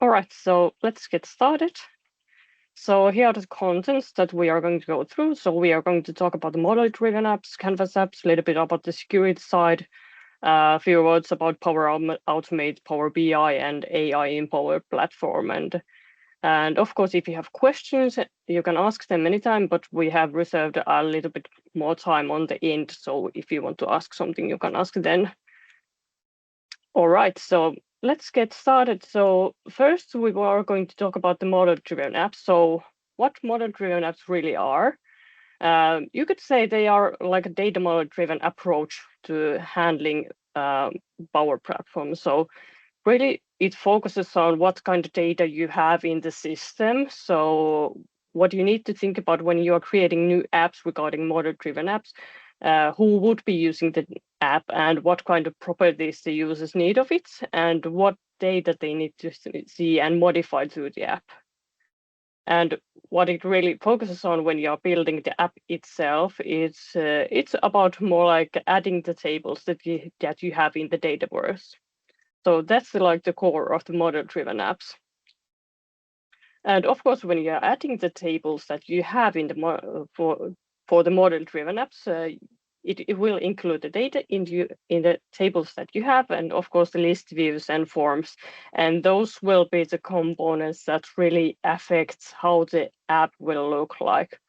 All right, so let's get started. So here are the contents that we are going to go through. So we are going to talk about the model-driven apps, Canvas apps, a little bit about the security side, a few words about Power Automate, Power BI, and AI in Power Platform. And of course, if you have questions, you can ask them anytime, but we have reserved a little bit more time on the end. So if you want to ask something, you can ask then. All right, so let's get started. So first, we are going to talk about the model-driven apps. So what model-driven apps really are? You could say they are like a data model-driven approach to handling Power Platform. So really, it focuses on what kind of data you have in the system. So what you need to think about when you are creating new apps regarding model-driven apps, who would be using the app and what kind of properties the users need of it and what data they need to see and modify to the app. And what it really focuses on when you're building the app itself is it's about more like adding the tables that you have in the Dataverse. So that's like the core of the model-driven apps. And of course, when you're adding the tables that you have in the for the model-driven apps, it will include the data in the tables that you have, and of course the list views and forms. And those will be the components that really affects how the app will look like.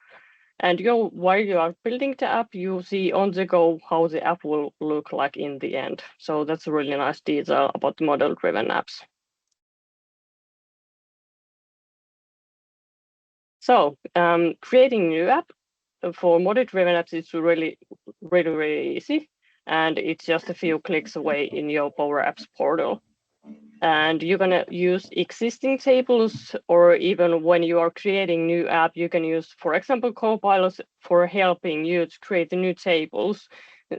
And while you are building the app, you see on the go how the app will look like in the end. So that's a really nice detail about the model-driven apps. So creating new app for model-driven apps is really easy, and it's just a few clicks away in your Power Apps portal. And you're gonna use existing tables, or even when you are creating new app, you can use, for example, Copilot for helping you to create the new tables.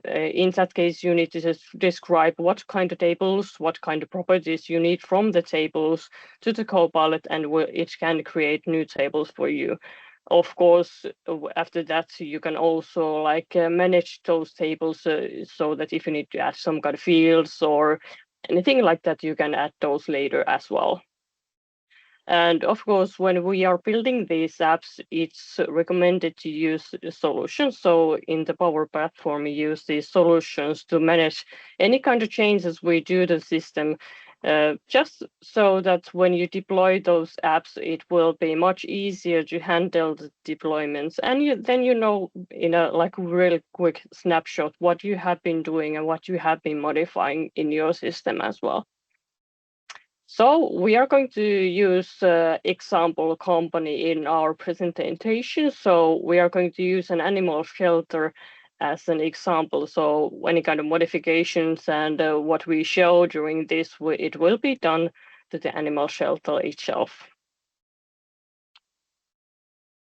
In that case, you need to just describe what kind of tables, what kind of properties you need from the tables to the Copilot, and it can create new tables for you. Of course, after that, you can also manage those tables so that if you need to add some kind of fields or anything like that, you can add those later as well. And of course, when we are building these apps, it's recommended to use solutions. So in the Power Platform, we use these solutions to manage any kind of changes we do to the system, just so that when you deploy those apps, it will be much easier to handle the deployments. And then you know in a really quick snapshot what you have been doing and what you have been modifying in your system as well. So we are going to use example company in our presentation. So we are going to use an animal shelter as an example. So any kind of modifications and what we show during this, it will be done to the animal shelter itself.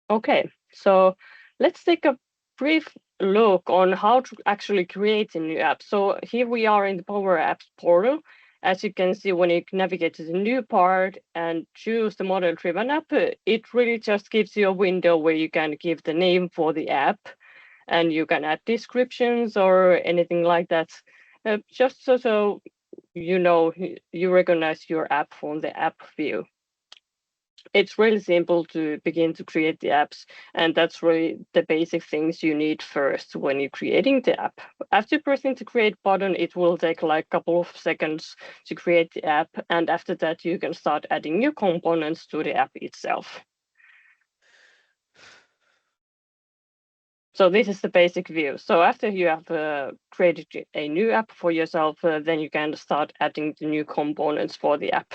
Okay, so let's take a brief look on how to actually create a new app. So here we are in the Power Apps portal. As you can see, when you navigate to the new part and choose the model-driven app, it really just gives you a window where you can give the name for the app and you can add descriptions or anything like that, just so you know you recognize your app from the app view. It's really simple to begin to create the apps, and that's really the basic things you need first when you're creating the app. After pressing the create button, it will take like a couple of seconds to create the app, and after that you can start adding new components to the app itself. So this is the basic view. So after you have created a new app for yourself, then you can start adding the new components for the app.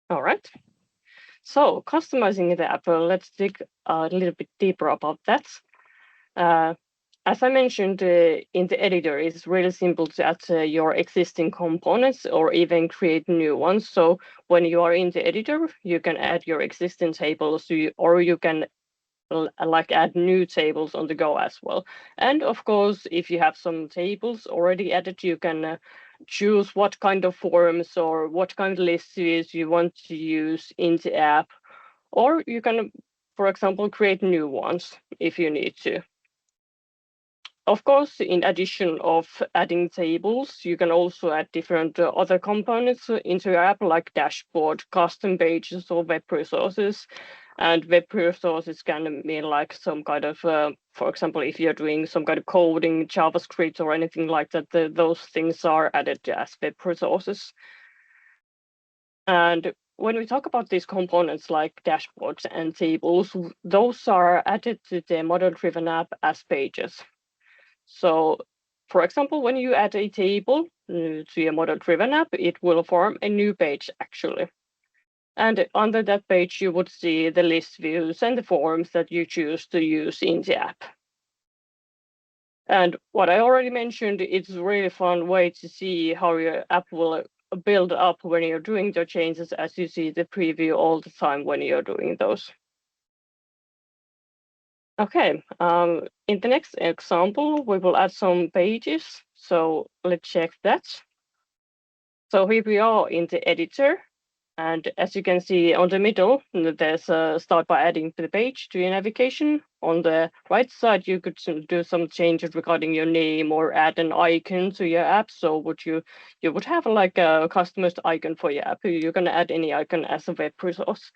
All right. So customizing the app, let's dig a little bit deeper about that. As I mentioned in the editor, it's really simple to add your existing components or even create new ones. So when you are in the editor, you can add your existing tables or you can add new tables on the go as well. And of course, if you have some tables already added, you can choose what kind of forms or what kind of lists you want to use in the app, or you can, for example, create new ones if you need to. of course, in addition of adding tables, you can also add different other components into your app, like dashboard, custom pages, or web resources. And web resources can mean like some kind of, for example, if you're doing some kind of coding, JavaScript, or anything like that, those things are added as web resources. And when we talk about these components like dashboards and tables, those are added to the model-driven app as pages. So, for example, when you add a table to your model-driven app, it will form a new page actually. And under that page, you would see the list views and the forms that you choose to use in the app. And what I already mentioned, it's a really fun way to see how your app will build up when you're doing the changes, as you see the preview all the time when you're doing those. Okay, in the next example, we will add some pages. So let's check that. So here we are in the editor. And as you can see on the middle, there's a start by adding to the page to your navigation. On the right side, you could do some changes regarding your name or add an icon to your app. So you would have like a customized icon for your app. You're going to add any icon as a web resource.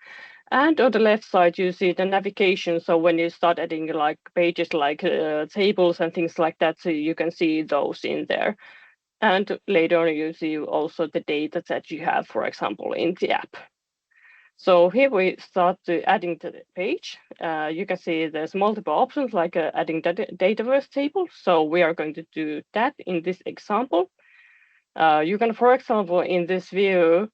And on the left side, you see the navigation. So when you start adding like pages like tables and things like that, so you can see those in there. And later on, you see also the data that you have, for example, in the app. So here we start adding to the page. You can see there's multiple options like adding Dataverse table. So we are going to do that in this example. You can, for example, in this view,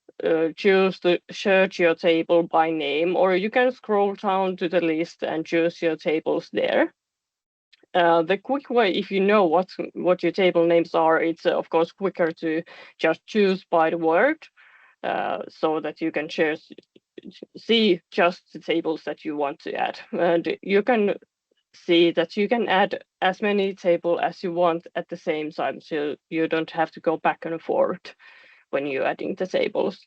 choose to search your table by name, or you can scroll down to the list and choose your tables there. The quick way, if you know what your table names are, it's of course quicker to just choose by the word, so that you can see just the tables that you want to add. And you can see that you can add as many tables as you want at the same time, so you don't have to go back and forth when you're adding the tables.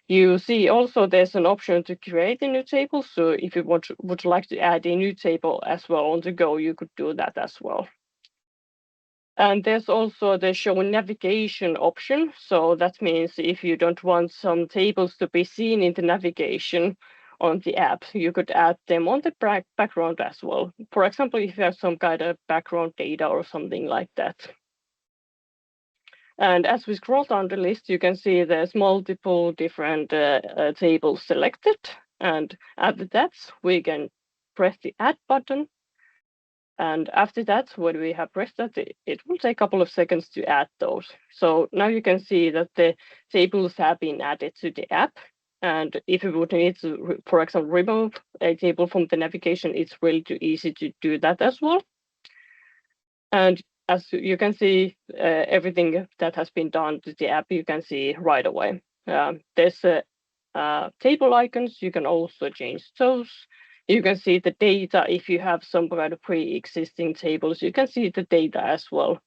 You see also there's an option to create a new table. So if you would like to add a new table as well on the go, you could do that as well. And there's also the show navigation option. So that means if you don't want some tables to be seen in the navigation on the app, you could add them on the background as well. For example, if you have some kind of background data or something like that. And as we scroll down the list, you can see there's multiple different tables selected. And after that, we can press the add button. And after that, when we have pressed that, it will take a couple of seconds to add those. So now you can see that the tables have been added to the app. And if you would need to, for example, remove a table from the navigation, it's really too easy to do that as well. And as you can see, everything that has been done to the app, you can see right away. There's table icons. You can also change those. You can see the data. If you have some kind of pre-existing tables, you can see the data as well.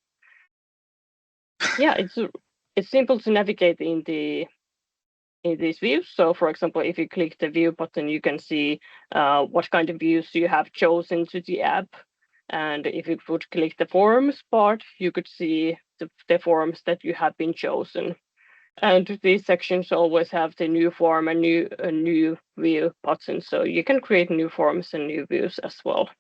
Yeah, it's simple to navigate in these views. So, for example, if you click the view button, you can see what kind of views you have chosen to the app. And if you would click the forms part, you could see the forms that you have been chosen. And these sections always have the new form and new view button. So you can create new forms and new views as well.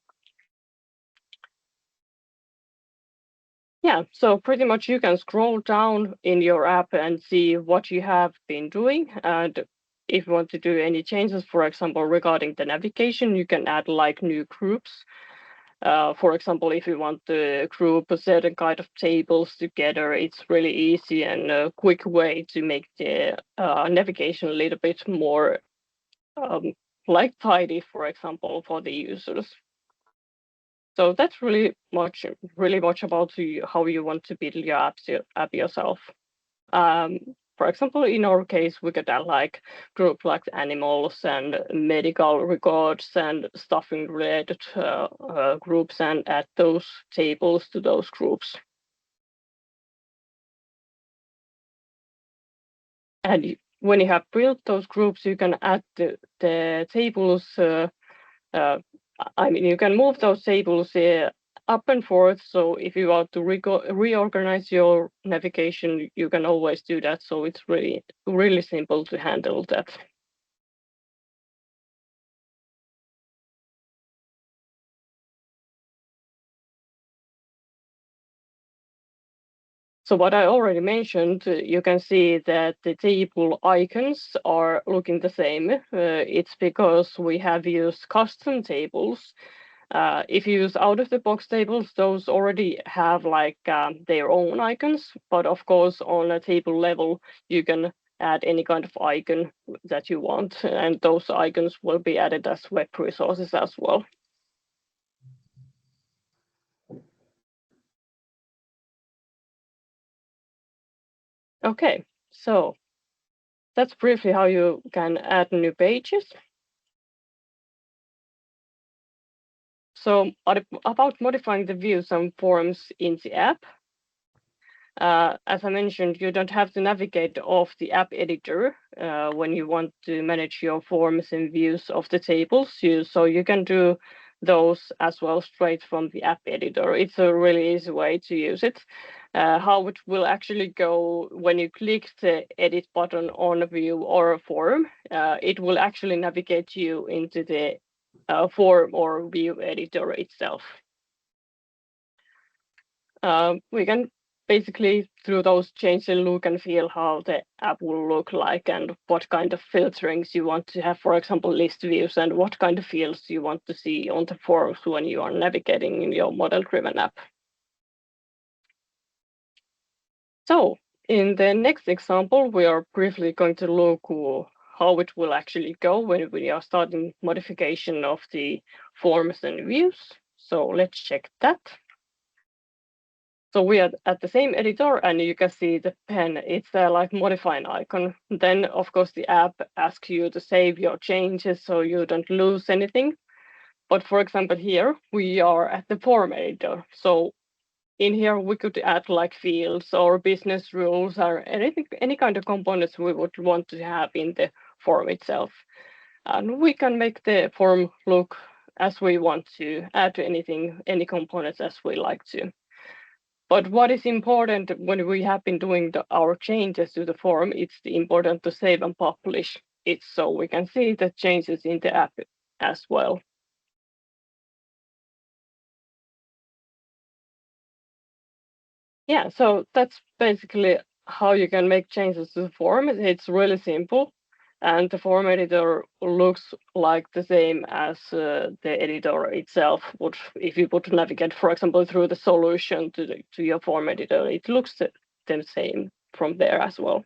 Yeah, so pretty much you can scroll down in your app and see what you have been doing. And if you want to do any changes, for example, regarding the navigation, you can add like new groups. For example, if you want to group a certain kind of tables together, it's really easy and a quick way to make the navigation a little bit more like tidy, for example, for the users. So that's really much about how you want to build your app yourself. For example, in our case, we could add like group like animals and medical records and stuffing related groups and add those tables to those groups. And when you have built those groups, you can add the tables. I mean, you can move those tables up and forth. So if you want to reorganize your navigation, you can always do that. So it's really simple to handle that. So what I already mentioned, you can see that the table icons are looking the same. It's because we have used custom tables. If you use out-of-the-box tables, those already have like their own icons. But of course, on a table level, you can add any kind of icon that you want, and those icons will be added as web resources as well. Okay, so that's briefly how you can add new pages. So about modifying the views and forms in the app, as I mentioned, you don't have to navigate off the app editor when you want to manage your forms and views of the tables. So you can do those as well straight from the app editor. It's a really easy way to use it. How it will actually go when you click the edit button on a view or a form, it will actually navigate you into the form or view editor itself. We can basically, through those, change the look and feel how the app will look like and what kind of filterings you want to have, for example, list views, and what kind of fields you want to see on the forms when you are navigating in your model-driven app. So in the next example, we are briefly going to look how it will actually go when we are starting modification of the forms and views. So let's check that. So we are at the same editor, and you can see the pen. It's like modifying icon. Then, of course, the app asks you to save your changes so you don't lose anything. But for example, here we are at the form editor. So in here, we could add like fields or business rules or anything, any kind of components we would want to have in the form itself. And we can make the form look as we want to, add anything, any components as we like to. But what is important when we have been doing our changes to the form, it's important to save and publish it so we can see the changes in the app as well. Yeah, so that's basically how you can make changes to the form. It's really simple. And the form editor looks like the same as the editor itself would. If you would navigate, for example, through the solution to your form editor, it looks the same from there as well.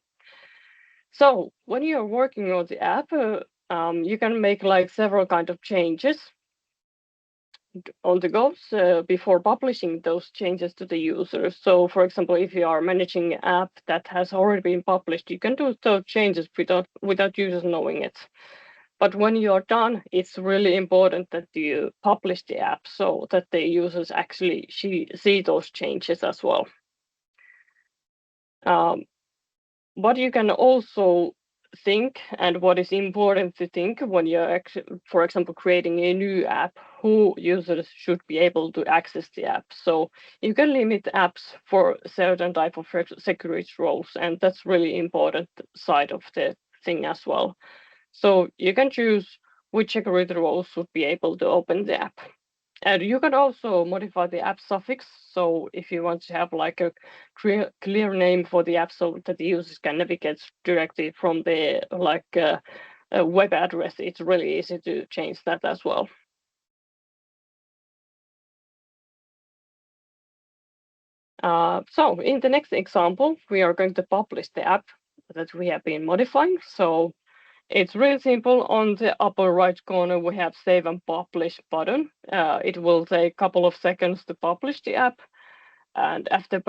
So when you're working on the app, you can make like several kind of changes on the go before publishing those changes to the users. So for example, if you are managing an app that has already been published, you can do those changes without users knowing it. But when you're done, it's really important that you publish the app so that the users actually see those changes as well. Um, what you can also think, and what is important to think when you're, for example, creating a new app, who users should be able to access the app. So you can limit apps for certain type of security roles, and that's really important side of the thing as well. So you can choose which security roles should be able to open the app. And you can also modify the app suffix. So if you want to have like a clear name for the app so that the users can navigate directly from the web address, it's really easy to change that as well. So in the next example, we are going to publish the app that we have been modifying. So it's really simple. On the upper right corner, we have Save and Publish button. It will take a couple of seconds to publish the app. And after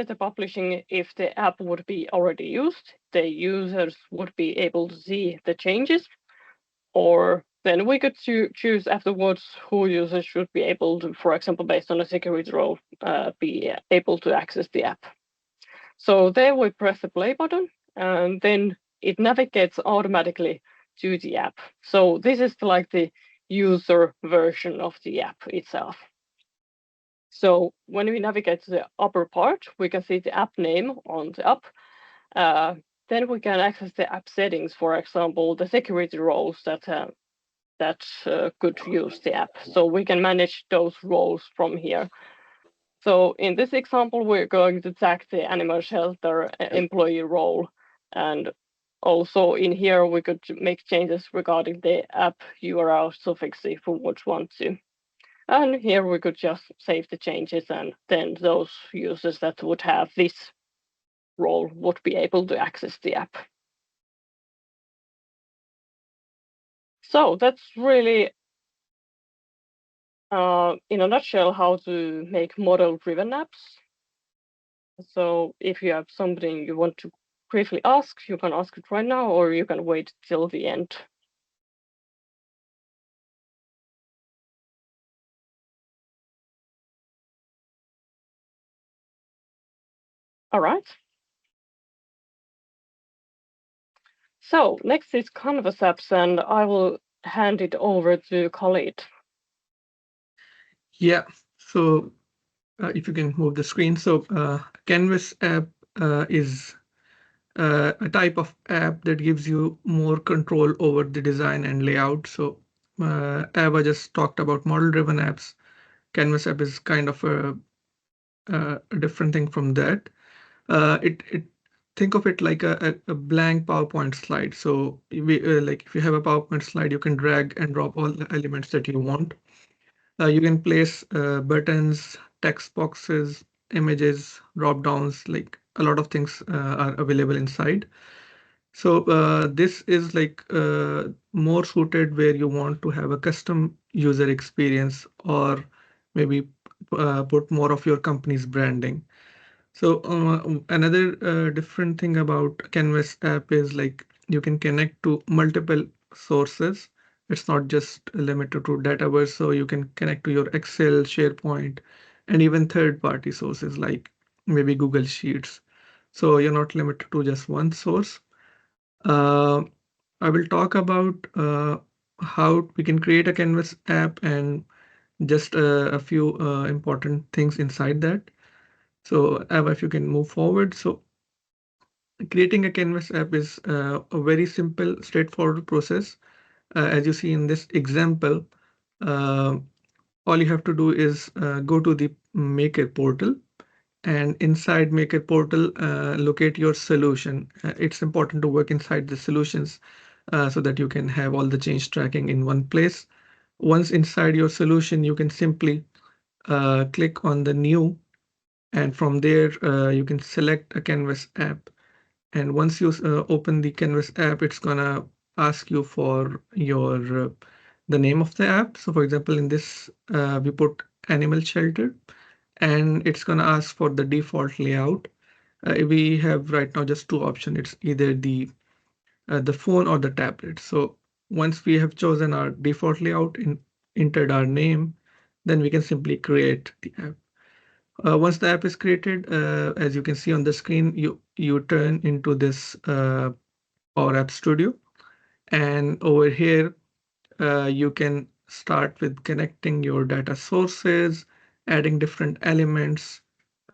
the publishing, if the app would be already used, the users would be able to see the changes. Or then we could choose afterwards who users should be able to, for example, based on a security role, be able to access the app. So there we press the play button, and then it navigates automatically to the app. So this is like the user version of the app itself. So when we navigate to the upper part, we can see the app name on the app. Then we can access the app settings, for example, the security roles that could use the app. So we can manage those roles from here. So in this example, we're going to tag the animal shelter employee role. And also in here, we could make changes regarding the app URL suffix if we would want to. And here we could just save the changes, and then those users that would have this role would be able to access the app. So that's really, in a nutshell, how to make model-driven apps. So if you have something you want to briefly ask, you can ask it right now, or you can wait till the end. All right. So next is Canvas apps, and I will hand it over to Khalid. Yeah, so if you can move the screen. So Canvas app is a type of app that gives you more control over the design and layout. So Eva just talked about model-driven apps. Canvas app is kind of a different thing from that. It think of it like a blank PowerPoint slide. So like if you have a PowerPoint slide, you can drag and drop all the elements that you want. You can place buttons, text boxes, images, drop downs, like a lot of things are available inside. So this is like more suited where you want to have a custom user experience or maybe put more of your company's branding. So another different thing about Canvas app is like you can connect to multiple sources. It's not just limited to Dataverse, so you can connect to your Excel, SharePoint, and even third-party sources like maybe Google Sheets. So you're not limited to just one source. Uh, I will talk about how we can create a Canvas app and just a few important things inside that. So Eva, if you can move forward. So creating a Canvas app is a very simple, straightforward process. As you see in this example, uh, all you have to do is go to the Maker portal, and inside Maker portal, locate your solution. It's important to work inside the solutions so that you can have all the change tracking in one place. Once inside your solution, you can simply click on the new, and from there you can select a Canvas app. And once you open the Canvas app, it's gonna ask you for your the name of the app. So for example, in this we put animal shelter, and it's gonna ask for the default layout. We have right now just two options. It's either the phone or the tablet. So once we have chosen our default layout and entered our name, then we can simply create the app. Once the app is created, as you can see on the screen, you turn into this Power App Studio, and over here you can start with connecting your data sources, adding different elements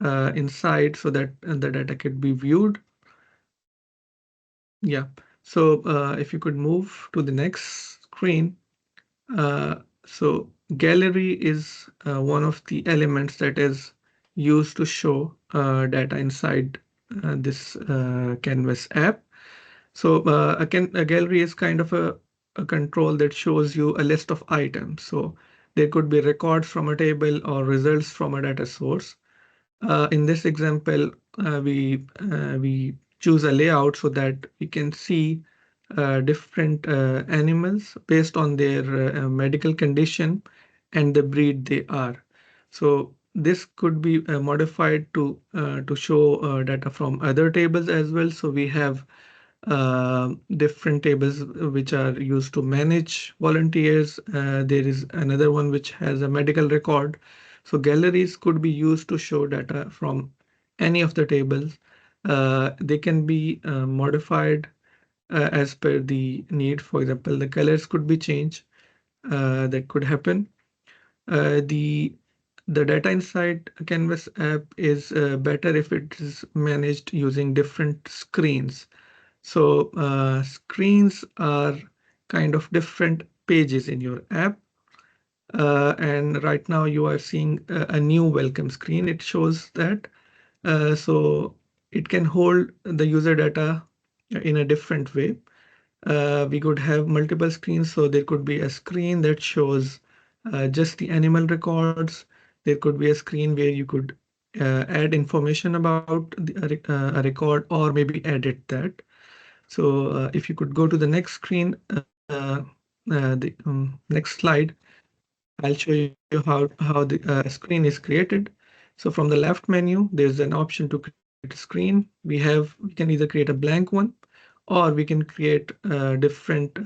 inside so that the data can be viewed. Yeah. So if you could move to the next screen. So gallery is one of the elements that is used to show data inside this Canvas app. So a gallery is kind of a control that shows you a list of items. So there could be records from a table or results from a data source. In this example, we choose a layout so that we can see different animals based on their medical condition and the breed they are. So this could be modified to show data from other tables as well. So we have different tables which are used to manage volunteers. There is another one which has a medical record. So galleries could be used to show data from any of the tables. They can be modified as per the need. For example, the colors could be changed. That could happen. The the data inside a Canvas app is better if it is managed using different screens. So screens are kind of different pages in your app. And right now you are seeing a new welcome screen. It shows that. So it can hold the user data in a different way. We could have multiple screens. So there could be a screen that shows just the animal records. There could be a screen where you could add information about a record or maybe edit that. So if you could go to the next screen, the next slide, I'll show you how the screen is created. So from the left menu, there's an option to create a screen. We can either create a blank one, or we can create different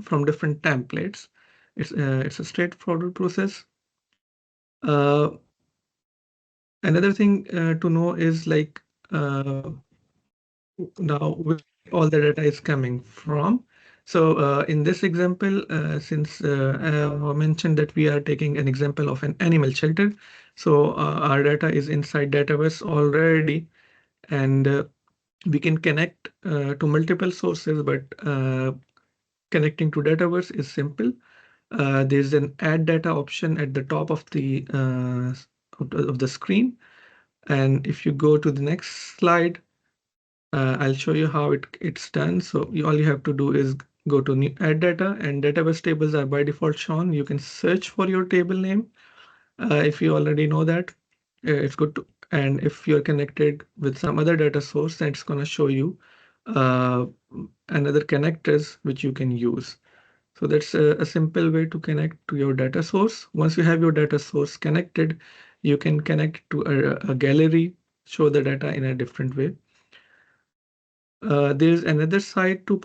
from different templates. It's a straightforward process. Uh, Another thing to know is like now where all the data is coming from. So in this example, since I mentioned that we are taking an example of an animal shelter, so our data is inside database already, and we can connect to multiple sources, but connecting to Dataverse is simple. There's an add data option at the top of the screen. And if you go to the next slide, I'll show you how it's done. So all you have to do is go to new add data, and database tables are by default shown. You can search for your table name. If you already know that, it's good to, and if you're connected with some other data source, then it's going to show you uh, another connectors which you can use. So that's a simple way to connect to your data source. Once you have your data source connected, you can connect to a gallery, show the data in a different way. There's another side to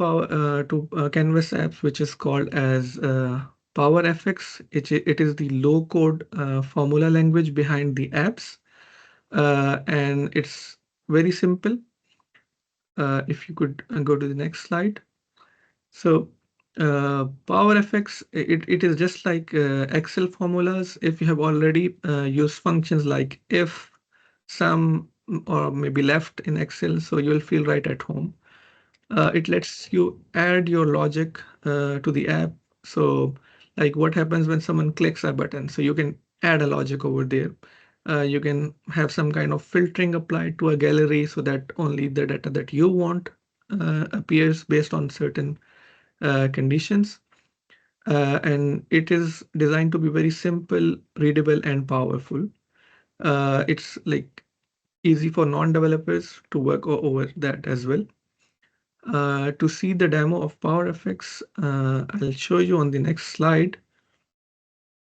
Canvas apps, which is called as PowerFX. It is the low code formula language behind the apps. And it's very simple. If you could go to the next slide. So PowerFX, it is just like Excel formulas. If you have already used functions like if, sum, or maybe left in Excel, so you'll feel right at home. It lets you add your logic to the app. So like what happens when someone clicks a button, so you can add a logic over there. You can have some kind of filtering applied to a gallery so that only the data that you want appears based on certain conditions. And it is designed to be very simple, readable, and powerful. It's like easy for non-developers to work over that as well. To see the demo of PowerFX, I'll show you on the next slide.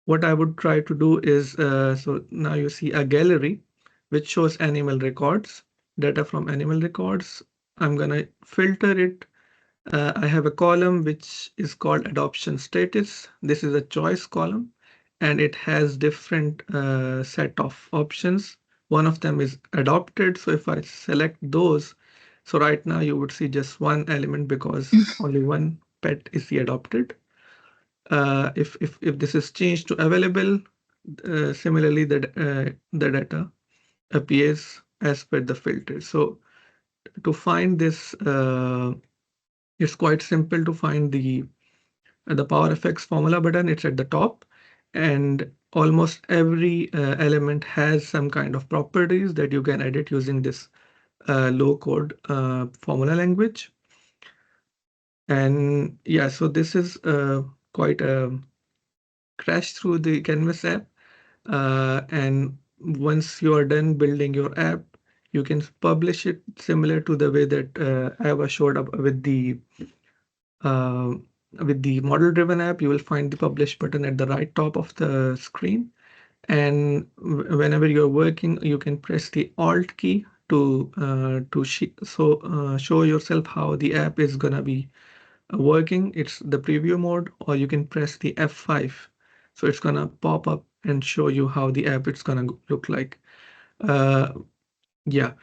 What I would try to do is, so now you see a gallery which shows animal records, data from animal records. I'm gonna filter it. I have a column which is called adoption status. This is a choice column, and it has different set of options. One of them is adopted. So if I select those, so right now you would see just one element because only one pet is the adopted. If this is changed to available, similarly the data appears as per the filter. So to find this, it's quite simple to find the PowerFX formula button. It's at the top, and almost every element has some kind of properties that you can edit using this low code formula language. And yeah, so this is quite a crash through the Canvas app. And once you are done building your app, you can publish it similar to the way that Eeva showed up uh, with the model-driven app. You will find the publish button at the right top of the screen. And whenever you're working, you can press the Alt key to show yourself how the app is gonna be working. It's the preview mode, or you can press the F5. So it's gonna pop up and show you how the app is gonna look like. Uh, yeah.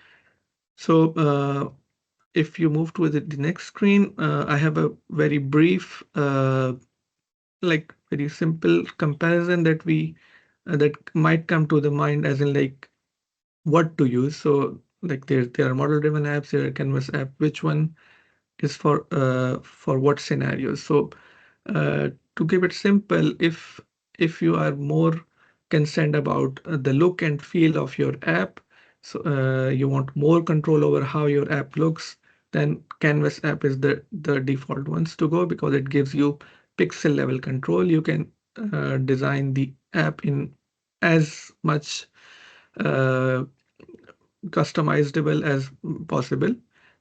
So if you move to the next screen, I have a very brief, like very simple comparison that we that might come to the mind, as in like what to use. So like there are model-driven apps, there are Canvas app. Which one is for what scenarios? So to keep it simple, if you are more concerned about the look and feel of your app, so you want more control over how your app looks, then Canvas app is the default ones to go, because it gives you pixel level control. You can design the app in as much uh, customizable as possible.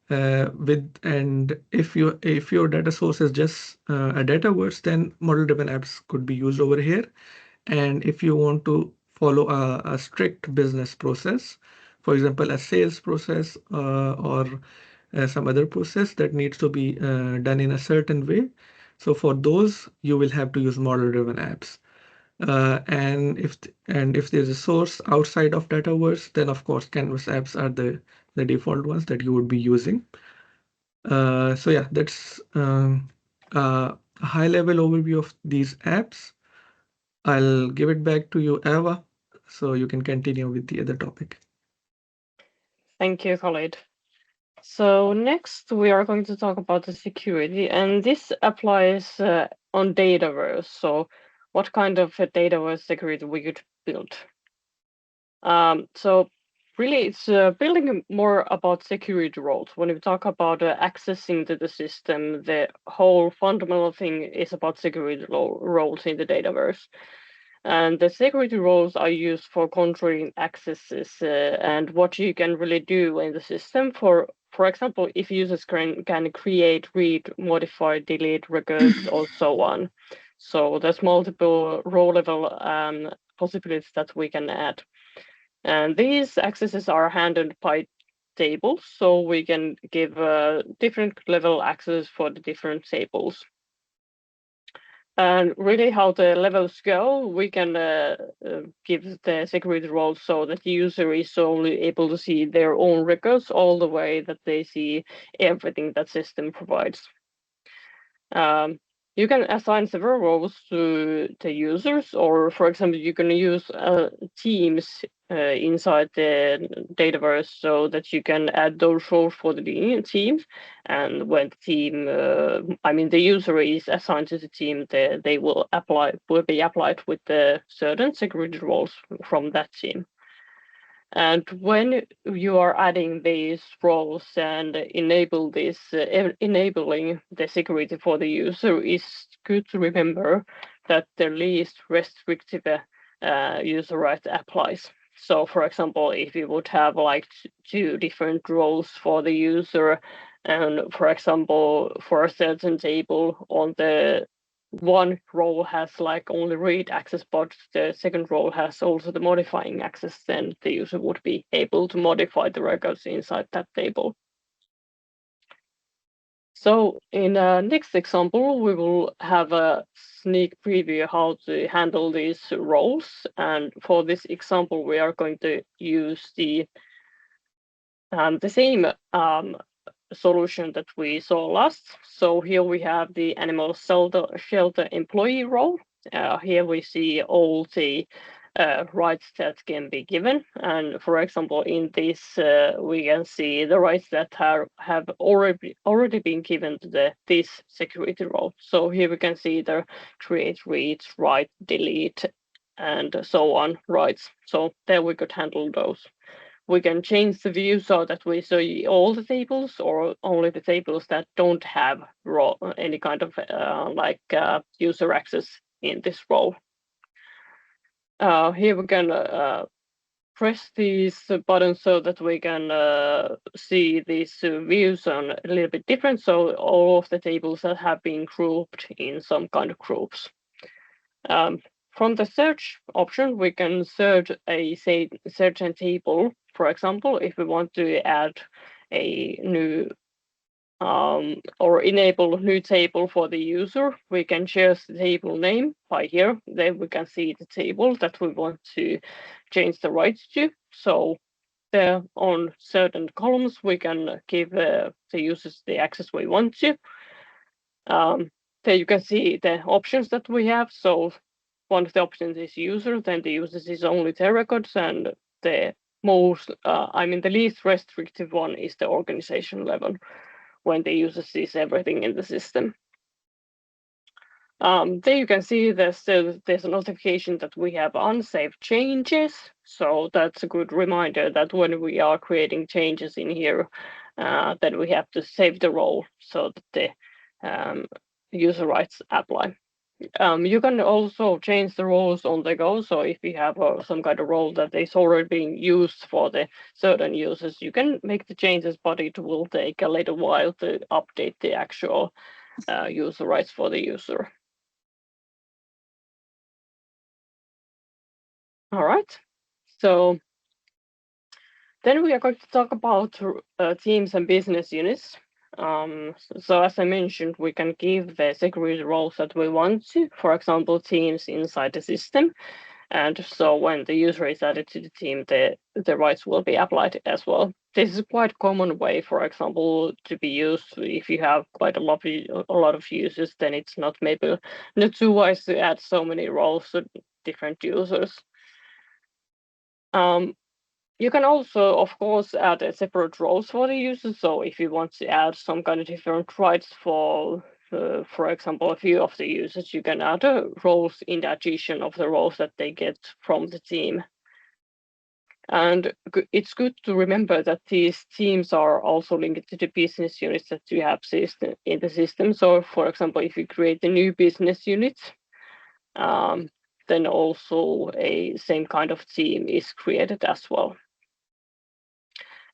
And if your data source is just a Dataverse, then model-driven apps could be used over here. And if you want to follow a strict business process, for example, a sales process or some other process that needs to be done in a certain way, so for those you will have to use model-driven apps. And if there's a source outside of Dataverse, then of course Canvas apps are the default ones that you would be using. So yeah, that's a high level overview of these apps. I'll give it back to you, Eva, so you can continue with the other topic. Thank you, Khalid. So next we are going to talk about the security, and this applies on Dataverse. So what kind of a Dataverse security we could build? So really, it's building more about security roles. When we talk about accessing to the system, the whole fundamental thing is about security roles in the Dataverse. And the security roles are used for controlling accesses and what you can really do in the system. For example, if users can create, read, modify, delete records, or so on. So there's multiple row level possibilities that we can add. And these accesses are handled by tables, so we can give different level access for the different tables. And really how the levels go, we can give the security roles so that the user is only able to see their own records all the way that they see everything that system provides. You can assign several roles to the users, or for example, you can use teams inside the Dataverse so that you can add those roles for the teams. And when the team, the user is assigned to the team, they will be applied with the certain security roles from that team. And when you are adding these roles and enabling the security for the user, is good to remember that the least restrictive user right applies. So, for example, if you would have like two different roles for the user, and for example, for a certain table on the one role has like only read access, but the second role has also the modifying access, then the user would be able to modify the records inside that table. So in the next example, we will have a sneak preview how to handle these roles. And for this example, we are going to use the same solution that we saw last. So here we have the animal shelter employee role. Here we see all the rights that can be given. And for example, in this, we can see the rights that have already been given to this security role. So here we can see the create, read, write, delete, and so on rights. So there we could handle those. We can change the view so that we see all the tables or only the tables that don't have any kind of user access in this role. Here we can press these buttons so that we can see these views on a little bit different. So all of the tables that have been grouped in some kind of groups. From the search option, we can search a certain table. For example, if we want to add a new or enable a new table for the user, we can choose the table name by here. Then we can see the table that we want to change the rights to. So there on certain columns, we can give the users the access we want to. There you can see the options that we have. So one of the options is user, then the user sees only their records, and the the least restrictive one is the organization level, when the user sees everything in the system. There you can see there's a notification that we have unsaved changes. So that's a good reminder that when we are creating changes in here, then we have to save the role so that the user rights apply. You can also change the roles on the go. So if you have some kind of role that is already being used for the certain users, you can make the changes, but it will take a little while to update the actual user rights for the user. All right. So then we are going to talk about teams and business units. So as I mentioned, we can give the security roles that we want to, for example, teams inside the system. And so when the user is added to the team, the rights will be applied as well. This is quite a common way, for example, to be used if you have quite a lot of users, then it's maybe not too wise to add so many roles to different users. You can also, of course, add separate roles for the users. So if you want to add some kind of different rights for example, a few of the users, you can add roles in addition of the roles that they get from the team. And it's good to remember that these teams are also linked to the business units that you have in the system. So, for example, if you create a new business unit, then also a same kind of team is created as well.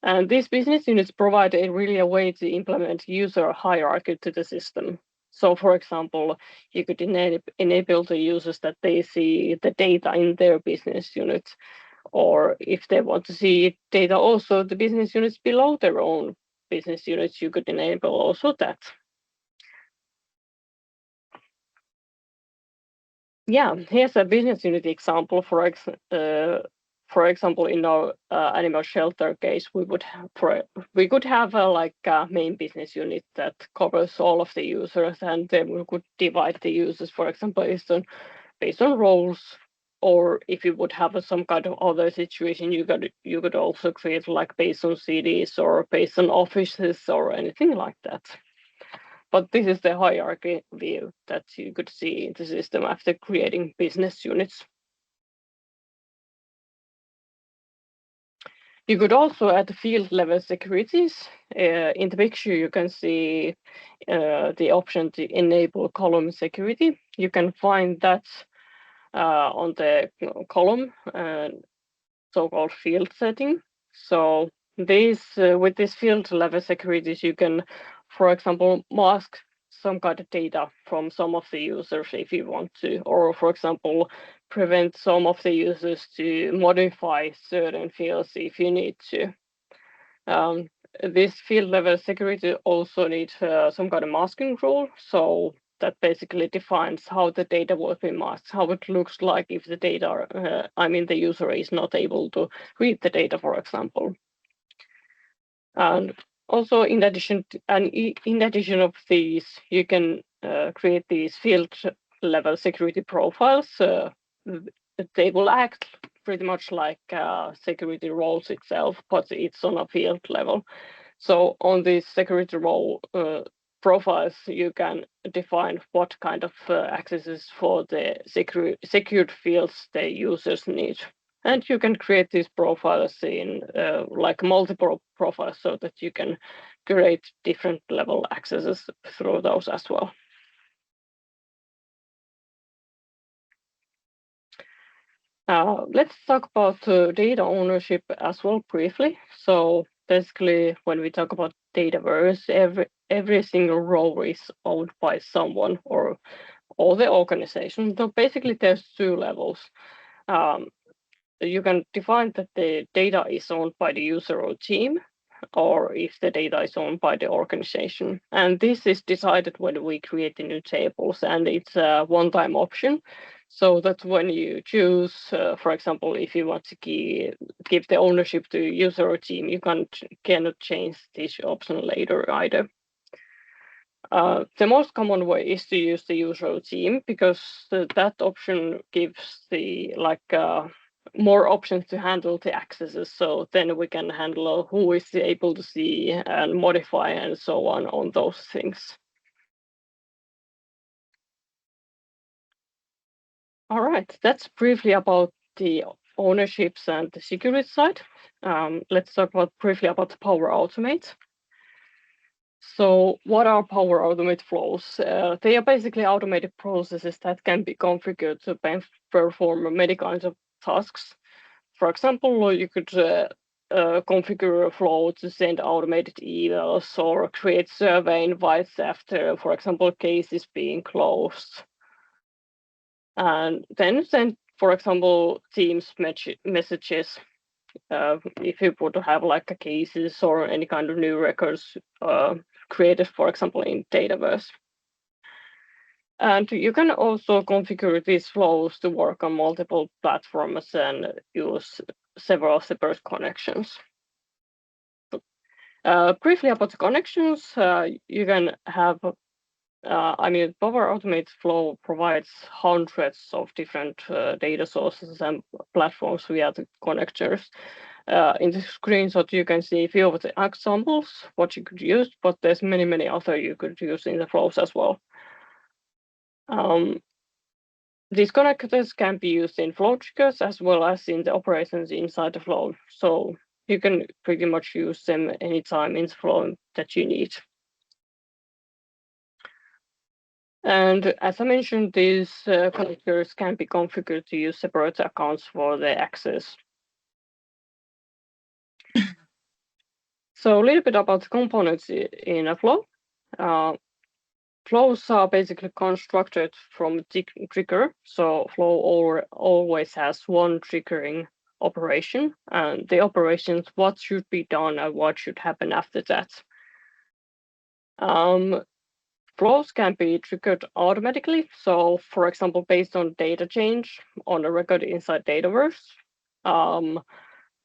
And these business units provide a way to implement user hierarchy to the system. So, for example, you could enable the users that they see the data in their business unit, or if they want to see data also the business units below their own business units, you could enable also that. Yeah, here's a business unit example. For example, in our animal shelter case, we could have a main business unit that covers all of the users, and then we could divide the users, for example, based on roles, or if you would have some kind of other situation, you could also create like based on cities or based on offices or anything like that. But this is the hierarchy view that you could see in the system after creating business units. You could also add field level securities. In the picture, you can see the option to enable column security. You can find that on the column so-called field setting. So with these field level securities, you can, for example, mask some kind of data from some of the users if you want to, or for example, prevent some of the users to modify certain fields if you need to. This field level security also needs some kind of masking rule. So that basically defines how the data will be masked, how it looks like if the data, the user is not able to read the data, for example. And also, in addition of these, you can create these field level security profiles. They will act pretty much like security roles itself, but it's on a field level. So on these security role profiles, you can define what kind of accesses for the secured fields the users need. And you can create these profiles in like multiple profiles so that you can create different level accesses through those as well. Let's talk about data ownership as well briefly. So basically, when we talk about Dataverse, every single role is owned by someone or the organization. So basically, there's two levels. You can define that the data is owned by the user or team, or if the data is owned by the organization. And this is decided when we create the new tables, and it's a one-time option. So that when you choose, for example, if you want to give the ownership to user or team, you cannot change this option later either. The most common way is to use the user theme, because that option gives the more options to handle the accesses. So then we can handle who is able to see and modify and so on those things. All right, that's briefly about the ownerships and the security side. Let's talk briefly about the Power Automate. So what are Power Automate flows? They are basically automated processes that can be configured to perform many kinds of tasks. For example, you could configure a flow to send automated emails or create survey invites after, for example, cases being closed. And then send, for example, Teams messages if you would have like a cases or any kind of new records created, for example, in Dataverse. And you can also configure these flows to work on multiple platforms and use several separate connections. Briefly about the connections, you can have, Power Automate Flow provides hundreds of different data sources and platforms via the connectors. In the screenshot, you can see a few of the examples, what you could use, but there's many other you could use in the flows as well. These connectors can be used in flow triggers as well as in the operations inside the flow. So you can pretty much use them anytime in the flow that you need. And as I mentioned, these connectors can be configured to use separate accounts for the access. So a little bit about the components in a flow. Flows are basically constructed from trigger. So flow always has one triggering operation, and the operations, what should be done and what should happen after that. Flows can be triggered automatically. So for example, based on data change on a record inside Dataverse,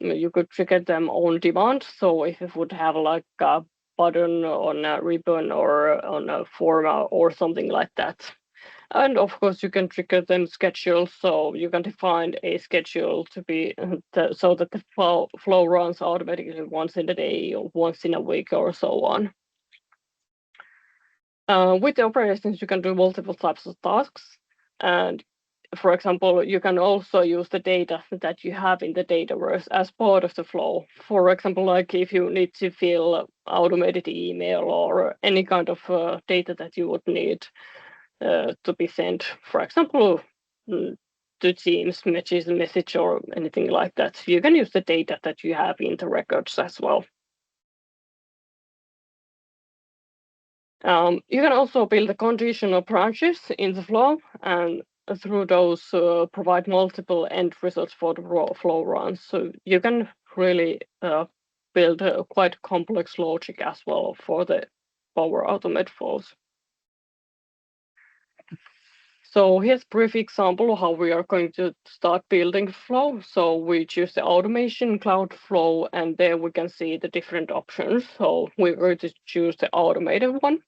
you could trigger them on demand. So if it would have like a button on a ribbon or on a form or something like that. And of course, you can trigger them schedule. So you can define a schedule to be so that the flow runs automatically once in a day or once in a week or so on. With the operations, you can do multiple types of tasks. And for example, you can also use the data that you have in the Dataverse as part of the flow. For example, like if you need to fill automated email or any kind of data that you would need to be sent, for example, to Teams message or anything like that. You can use the data that you have in the records as well. You can also build the conditional branches in the flow, and through those provide multiple end results for the flow runs. So you can really build a quite complex logic as well for the Power Automate flows. So here's a brief example of how we are going to start building flow. So we choose the automation cloud flow, and there we can see the different options. So we're going to choose the automated one.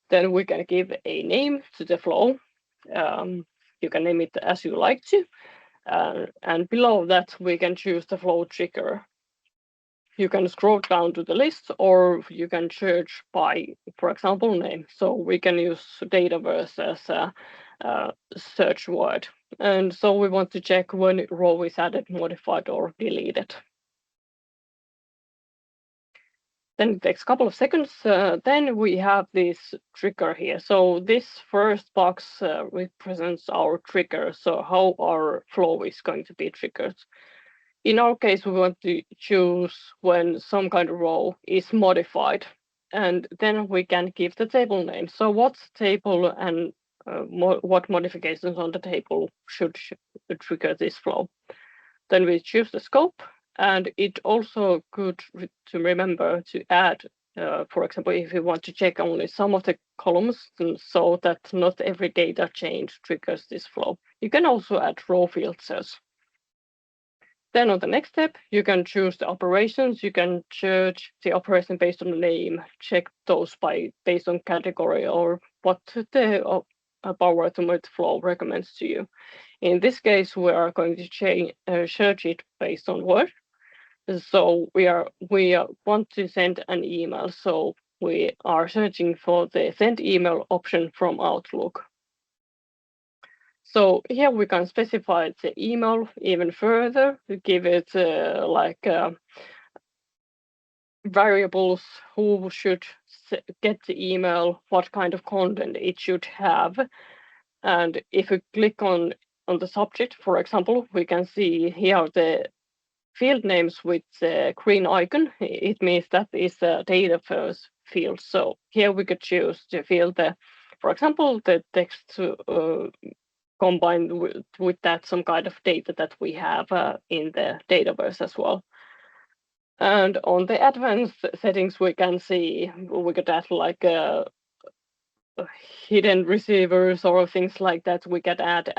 Then we can give a name to the flow. You can name it as you like to. And below that, we can choose the flow trigger. You can scroll down to the list, or you can search by, for example, name. So we can use Dataverse as a search word. And so we want to check when row is added, modified, or deleted. Then it takes a couple of seconds. Then we have this trigger here. So this first box represents our trigger. So how our flow is going to be triggered. In our case, we want to choose when some kind of row is modified. And then we can give the table name. So what table and what modifications on the table should trigger this flow. Then we choose the scope. And it also good to remember to add, for example, if you want to check only some of the columns so that not every data change triggers this flow. You can also add row filters. Then on the next step, you can choose the operations. You can search the operation based on the name, check those based on category or what the Power Automate flow recommends to you. In this case, we are going to search it based on Word. So we want to send an email. So we are searching for the send email option from Outlook. So here we can specify the email even further, give it variables who should get the email, what kind of content it should have. And if we click on the subject, for example, we can see here the field names with the green icon. It means that is a data first field. So here we could choose to field for example, the text combined with that some kind of data that we have in the database as well. And on the advanced settings, we can see we could add like hidden receivers or things like that. We can add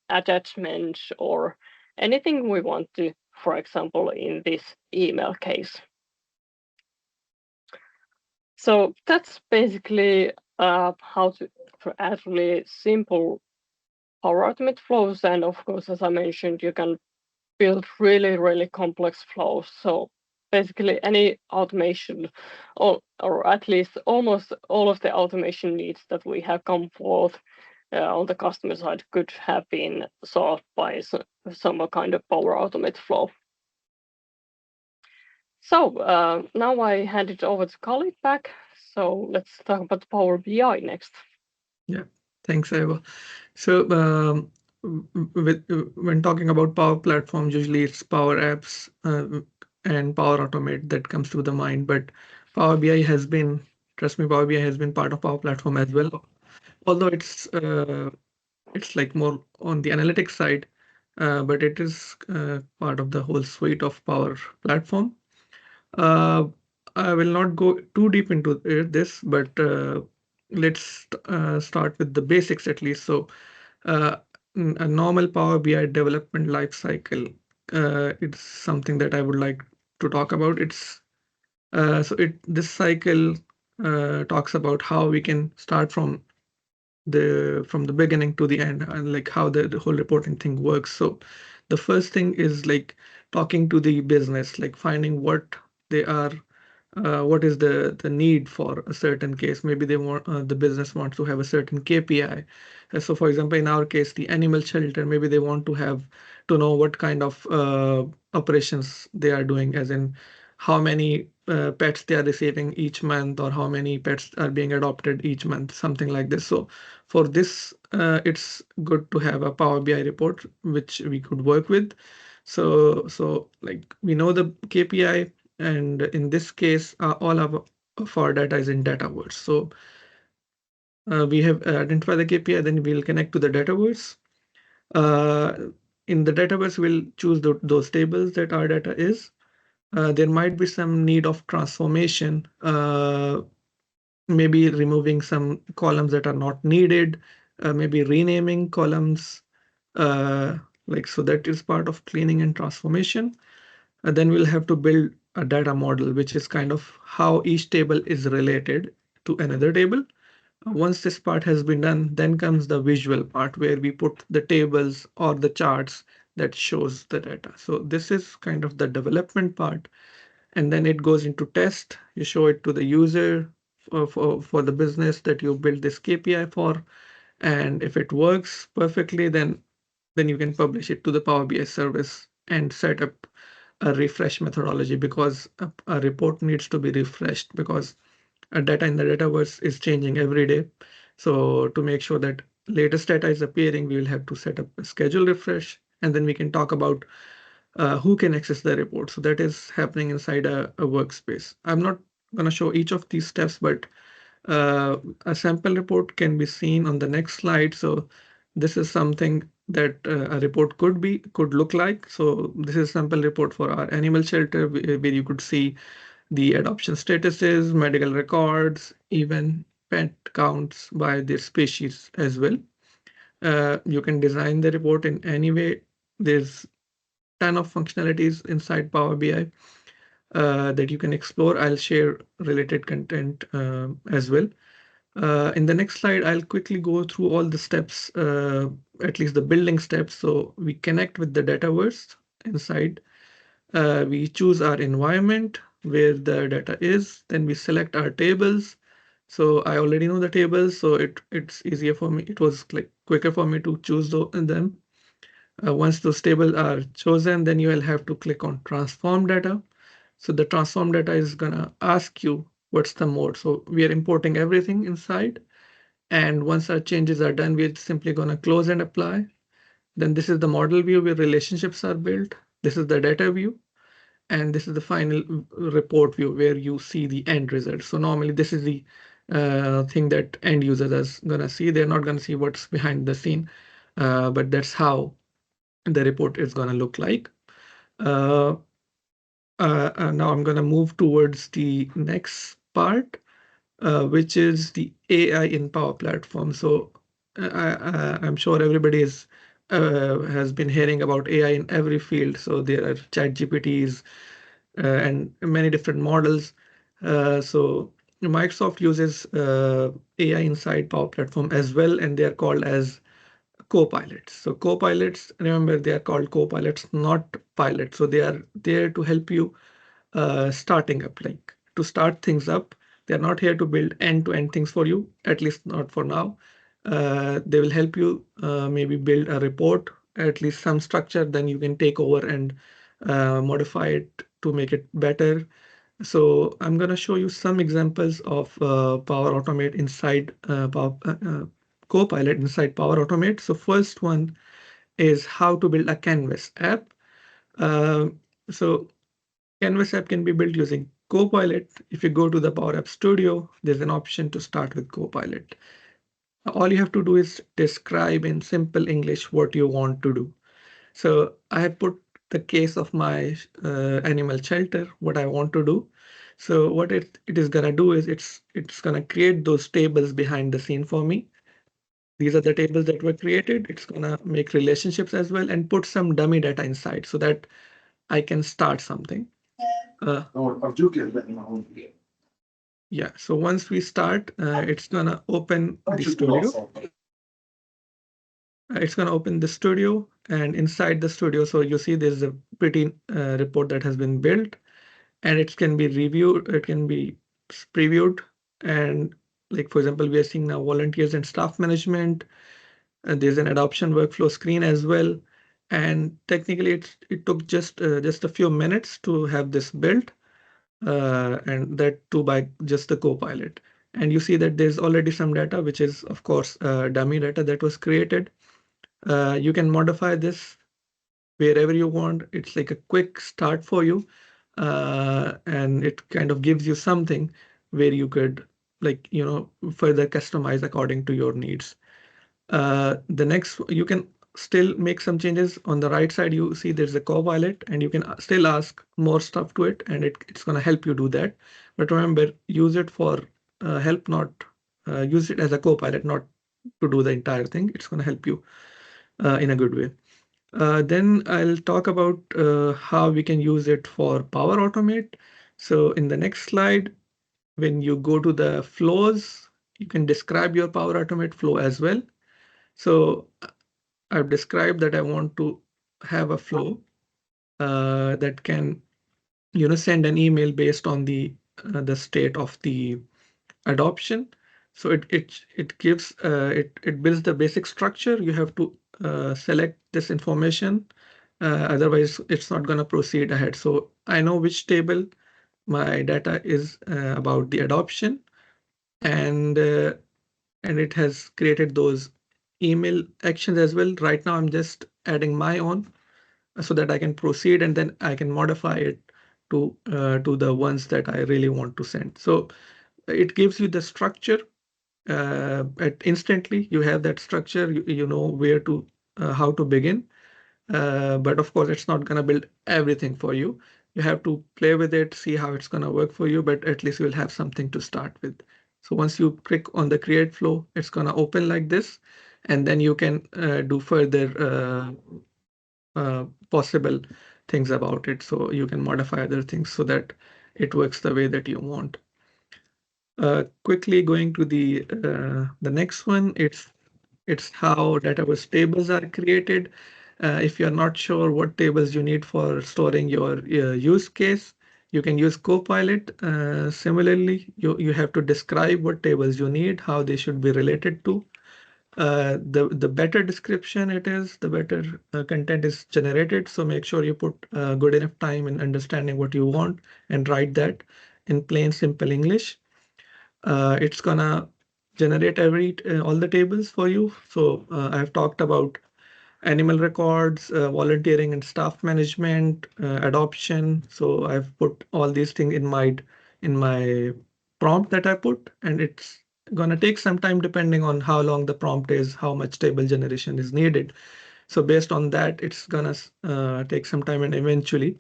attachments or anything we want to, for example, in this email case. So that's basically how to add really simple Power Automate flows. And of course, as I mentioned, you can build really, really complex flows. So basically any automation or at least almost all of the automation needs that we have come forth on the customer side could have been solved by some kind of Power Automate flow. So now I hand it over to Khalid back. So let's talk about Power BI next. Yeah, thanks, Eeva. So when talking about Power Platform, usually it's Power Apps and Power Automate that comes to the mind. But Power BI has been, trust me, Power BI has been part of Power Platform as well. Although it's like more on the analytics side, but it is part of the whole suite of Power Platform. I will not go too deep into this, but let's start with the basics at least. So a normal Power BI development life cycle, it's something that I would like to talk about. This cycle talks about how we can start from the beginning to the end, and like how the whole reporting thing works. So the first thing is like talking to the business, like finding what they are, what is the need for a certain case. Maybe they want the business wants to have a certain KPI. So for example, in our case, the animal shelter, maybe they want to know what kind of operations they are doing, as in how many pets they are receiving each month, or how many pets are being adopted each month, something like this. So for this, it's good to have a Power BI report which we could work with. So like we know the KPI, and in this case, all of our data is in Dataverse. So we have identified the KPI, then we'll connect to the Dataverse. In the Dataverse, we'll choose those tables that our data is. There might be some need of transformation, maybe removing some columns that are not needed, maybe renaming columns. So that is part of cleaning and transformation. Then we'll have to build a data model, which is kind of how each table is related to another table. Once this part has been done, then comes the visual part where we put the tables or the charts that shows the data. So this is kind of the development part. And then it goes into test. You show it to the user for the business that you built this KPI for. And if it works perfectly, then you can publish it to the Power BI service and set up a refresh methodology, because a report needs to be refreshed because data in the Dataverse is changing every day. So to make sure that latest data is appearing, we will have to set up a schedule refresh, and then we can talk about who can access the report. So that is happening inside a workspace. I'm not going to show each of these steps, but a sample report can be seen on the next slide. So this is something that a report could look like. So this is a sample report for our animal shelter, where you could see the adoption statuses, medical records, even pet counts by their species as well. You can design the report in any way. There's ton of functionalities inside Power BI that you can explore. I'll share related content as well. In the next slide, I'll quickly go through all the steps, at least the building steps. So we connect with the Dataverse inside. We choose our environment where the data is. Then we select our tables. So I already know the tables, so it's easier for me. It was like quicker for me to choose them. Once those tables are chosen, then you will have to click on transform data. So the transform data is gonna ask you what's the mode. So we are importing everything inside. And once our changes are done, we're simply gonna close and apply. Then this is the model view where relationships are built. This is the data view. And this is the final report view where you see the end result. So normally this is the thing that end users are gonna see. They're not gonna see what's behind the scene, but that's how the report is gonna look like. Now I'm gonna move towards the next part, which is the AI in Power Platform. So I'm sure everybody has been hearing about AI in every field. So there are chat GPTs and many different models. So Microsoft uses AI inside Power Platform as well, and they are called as co-pilots. So co-pilots, remember, they are called co-pilots, not pilots. So they are there to help you starting up, like to start things up. They're not here to build end-to-end things for you, at least not for now. They will help you maybe build a report, at least some structure, then you can take over and modify it to make it better. So I'm going to show you some examples of Power Automate inside Copilot inside Power Automate. So first one is how to build a Canvas app. So Canvas app can be built using Copilot. If you go to the Power App Studio, there's an option to start with Copilot. All you have to do is describe in simple English what you want to do. So I have put the case of my animal shelter, what I want to do. So what it is gonna do is it's gonna create those tables behind the scene for me. These are the tables that were created. It's gonna make relationships as well and put some dummy data inside so that I can start something. Yeah, so once we start, it's gonna open the studio. It's going to open the studio, and inside the studio, so you see there's a pretty report that has been built, and it can be reviewed, it can be previewed, and like for example, we are seeing now volunteers and staff management, and there's an adoption workflow screen as well. And technically, it took just a few minutes to have this built, and that too by just the Copilot. And you see that there's already some data, which is of course dummy data that was created. You can modify this wherever you want. It's like a quick start for you, and it kind of gives you something where you could, like, further customize according to your needs. The next, you can still make some changes. On the right side, you see there's a Copilot, and you can still ask more stuff to it, and it's going to help you do that. But remember, use it for help, not use it as a Copilot, not to do the entire thing. It's going to help you in a good way. Then I'll talk about how we can use it for Power Automate. So in the next slide, when you go to the flows, you can describe your Power Automate flow as well. So I've described that I want to have a flow that can, send an email based on the state of the adoption. So it gives it builds the basic structure. You have to select this information, otherwise it's not going to proceed ahead. So I know which table my data is about the adoption, and it has created those email actions as well. Right now I'm just adding my own so that I can proceed, and then I can modify it to the ones that I really want to send. So it gives you the structure instantly. You have that structure, you know where to how to begin, but of course it's not going to build everything for you. You have to play with it, see how it's going to work for you, but at least you'll have something to start with. So once you click on the create flow, it's going to open like this, and then you can do further possible things about it. So you can modify other things so that it works the way that you want. Quickly going to the next one, it's how database tables are created. If you're not sure what tables you need for storing your use case, you can use Copilot. Similarly, you have to describe what tables you need, how they should be related to. The better description it is, the better content is generated. So make sure you put good enough time in understanding what you want and write that in plain, simple English. It's gonna generate all the tables for you. So I've talked about animal records, volunteering and staff management, adoption. So I've put all these things in my prompt that I put, and it's gonna take some time depending on how long the prompt is, how much table generation is needed. So based on that, it's gonna take some time and eventually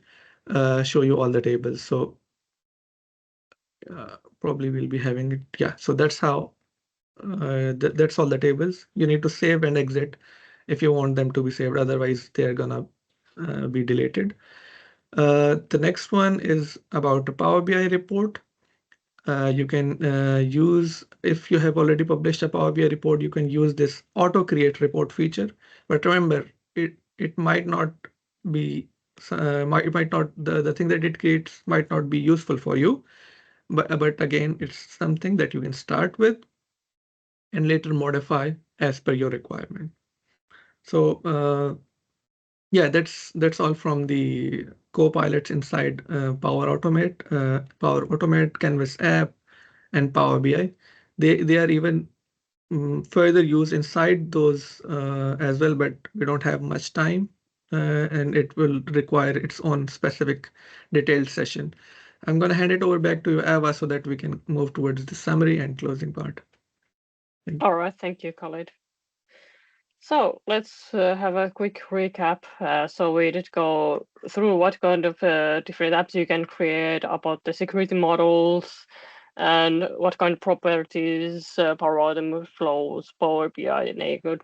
show you all the tables. So probably we'll be having it. Yeah, so that's how that's all the tables. You need to save and exit if you want them to be saved. Otherwise, they're gonna be deleted. The next one is about a Power BI report. You can use, if you have already published a Power BI report, you can use this auto create report feature. But remember, it might not be might not the thing that it creates might not be useful for you. But again, it's something that you can start with and later modify as per your requirement. So yeah, that's all from the co-pilots inside Power Automate, Canvas app, and Power BI. They are even further used inside those as well, but we don't have much time, and it will require its own specific detailed session. I'm going to hand it over back to you, Eva, so that we can move towards the summary and closing part. All right, thank you, Khalid. So let's have a quick recap. So we did go through what kind of different apps you can create, about the security models, and what kind of properties Power Automate flows, Power BI, and A could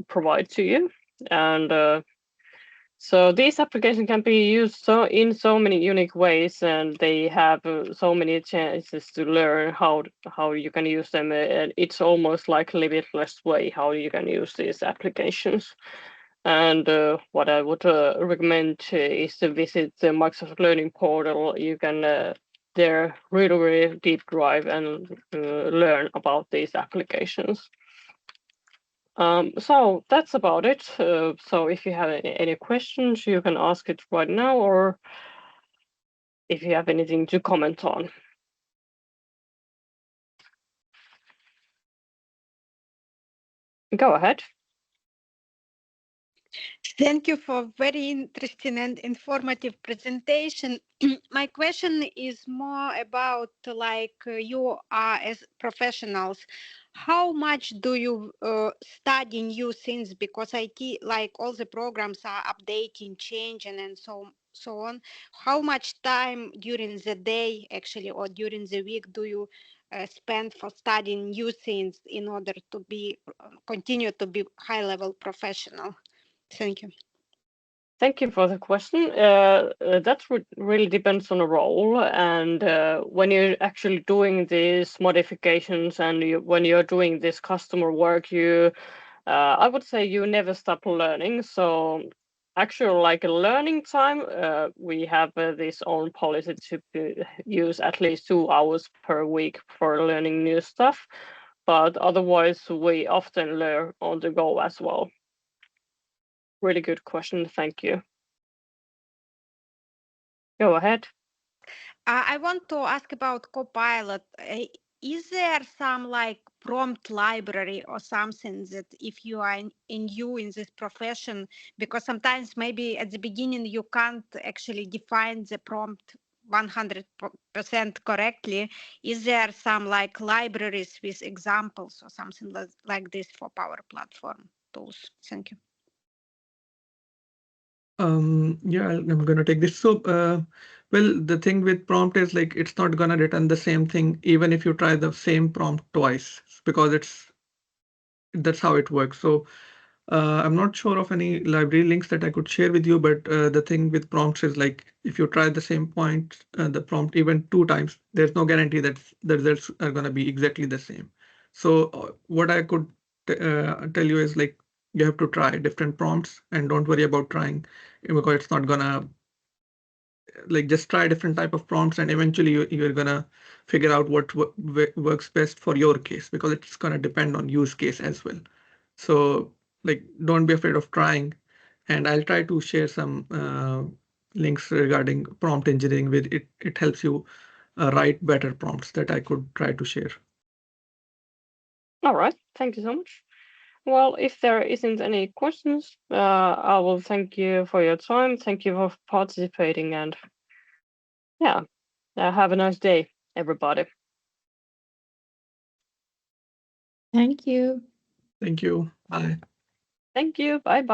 provide to you. And so these applications can be used in so many unique ways, and they have so many chances to learn how you can use them. And it's almost like limitless way how you can use these applications. And what I would recommend is to visit the Microsoft Learning Portal. You can there really deep dive and learn about these applications. So that's about it. So if you have any questions, you can ask it right now, or if you have anything to comment on. Go ahead. Thank you for very interesting and informative presentation. My question is more about you are as professionals. How much do you study new things? Because IT, like all the programs are updating, changing, and so on. How much time during the day, actually, or during the week, do you spend for studying new things in order to be continue to be high-level professional? Thank you. Thank you for the question. That really depends on the role, and when you're actually doing these modifications and when you're doing this customer work, I would say you never stop learning. So actually, like a learning time, we have this own policy to use at least 2 hours per week for learning new stuff. But otherwise, we often learn on the go as well. Really good question. Thank you. Go ahead. I want to ask about Copilot. Is there some prompt library or something that if you are new in this profession, because sometimes maybe at the beginning you can't actually define the prompt 100% correctly. Is there some libraries with examples or something like this for Power Platform tools? Thank you. Yeah, I'm gonna take this. So, well, the thing with prompt is it's not gonna return the same thing even if you try the same prompt twice, because that's how it works. So I'm not sure of any library links that I could share with you, but the thing with prompts is like if you try the same point, the prompt even 2 times, there's no guarantee that the results are going to be exactly the same. So what I could tell you is like you have to try different prompts and don't worry about trying because it's not gonna like just try different type of prompts and eventually you're gonna figure out what works best for your case because it's gonna depend on use case as well. So like don't be afraid of trying, and I'll try to share some links regarding prompt engineering with it. It helps you write better prompts that I could try to share. All right, thank you so much. Well, if there isn't any questions, I will thank you for your time. Thank you for participating, and yeah, have a nice day, everybody. Thank you. Thank you. Bye. Thank you. Bye bye.